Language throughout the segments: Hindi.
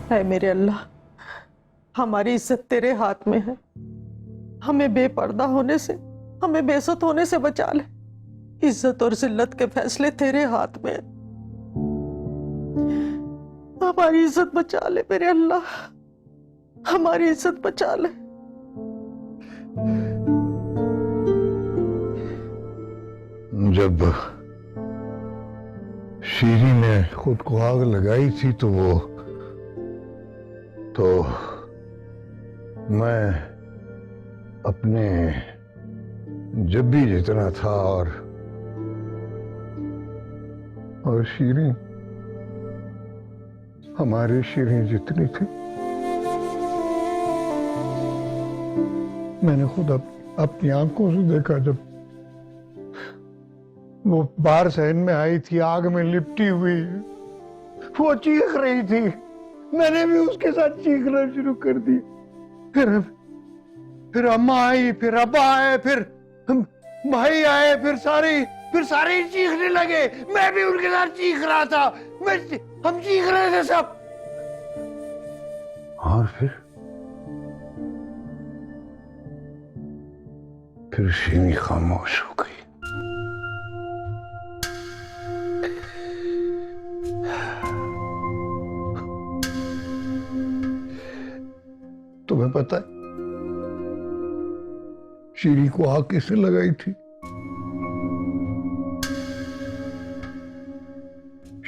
है मेरे अल्लाह, हमारी इज्जत तेरे हाथ में है। हमें बेपर्दा होने से, हमें बेइज्जत होने से बचा ले। इज्जत और जिल्लत के फैसले तेरे हाथ में है। हमारी इज्जत बचा ले मेरे अल्लाह, हमारी इज्जत बचा ले। जब शीरी ने खुद को आग लगाई थी तो मैं अपने जब्बी जितना था और शीरी हमारी शीरी जितनी थी। मैंने खुद अपनी आंखों से देखा जब वो बाहर सहन में आई थी, आग में लिपटी हुई, वो चीख रही थी। मैंने भी उसके साथ चीखना शुरू कर दी। फिर अम्मा आई, फिर अब्बा आए, फिर भाई आए, फिर सारे चीखने लगे। मैं भी उनके साथ चीख रहा था। हम चीख रहे थे सब। और फिर शीनी खामोश हो गई। तुम्हें पता है शीरी को आग किसने लगाई थी?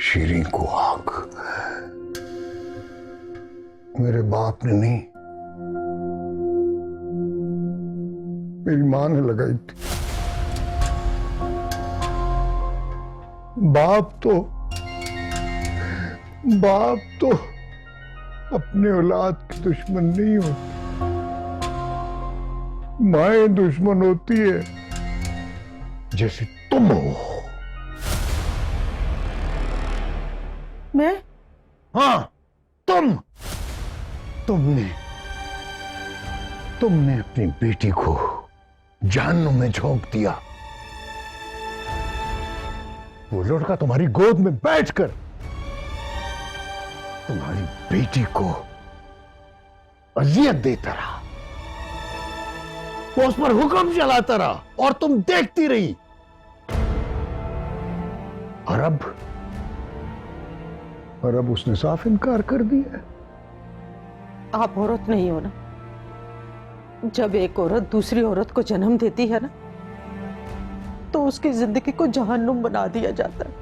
शीरी को आग मेरे बाप ने नहीं, मेरी मां ने लगाई थी। बाप तो अपने औलाद की दुश्मन नहीं होती, माएं दुश्मन होती है, जैसे तुम हो। मैं? हाँ, तुमने अपनी बेटी को जहन्नुम में झोंक दिया। वो लड़का तुम्हारी गोद में बैठकर तुम्हारी बेटी को अजियत देता रहा, वो उस पर हुक्म चलाता रहा और तुम देखती रही। और अब उसने साफ इनकार कर दिया। आप औरत नहीं हो ना। जब एक औरत दूसरी औरत को जन्म देती है ना, तो उसकी जिंदगी को जहन्नुम बना दिया जाता है।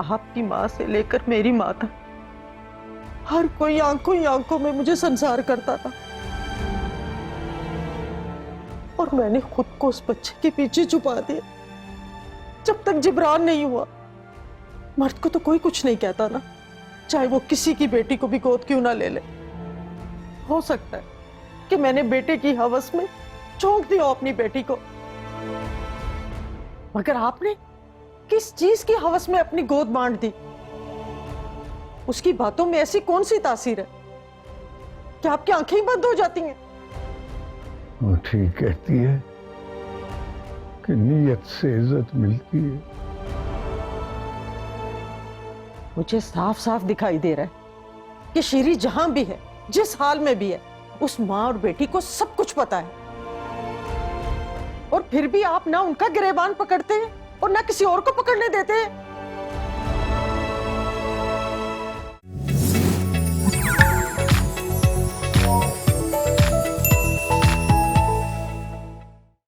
आपकी मां से लेकर मेरी मां तक हर कोई आंखों ही आंखों में मुझे संसार करता था, और मैंने खुद को उस बच्चे के पीछे छुपा दिया। जब तक जिब्रान नहीं हुआ, मर्द को तो कोई कुछ नहीं कहता ना, चाहे वो किसी की बेटी को भी गोद क्यों ना ले ले। हो सकता है कि मैंने बेटे की हवस में झोंक दिया अपनी बेटी को, मगर आपने किस चीज की हवस में अपनी गोद बांट दी? उसकी बातों में ऐसी कौन सी तासीर है कि आपकी आंखें ही बंद हो जाती हैं? वो ठीक कहती है कि नीयत से इज्जत मिलती है। मुझे साफ साफ दिखाई दे रहा है कि शीरी जहां भी है, जिस हाल में भी है, उस मां और बेटी को सब कुछ पता है। और फिर भी आप ना उनका गिरेबान पकड़ते हैं और ना किसी और को पकड़ने देते हैं।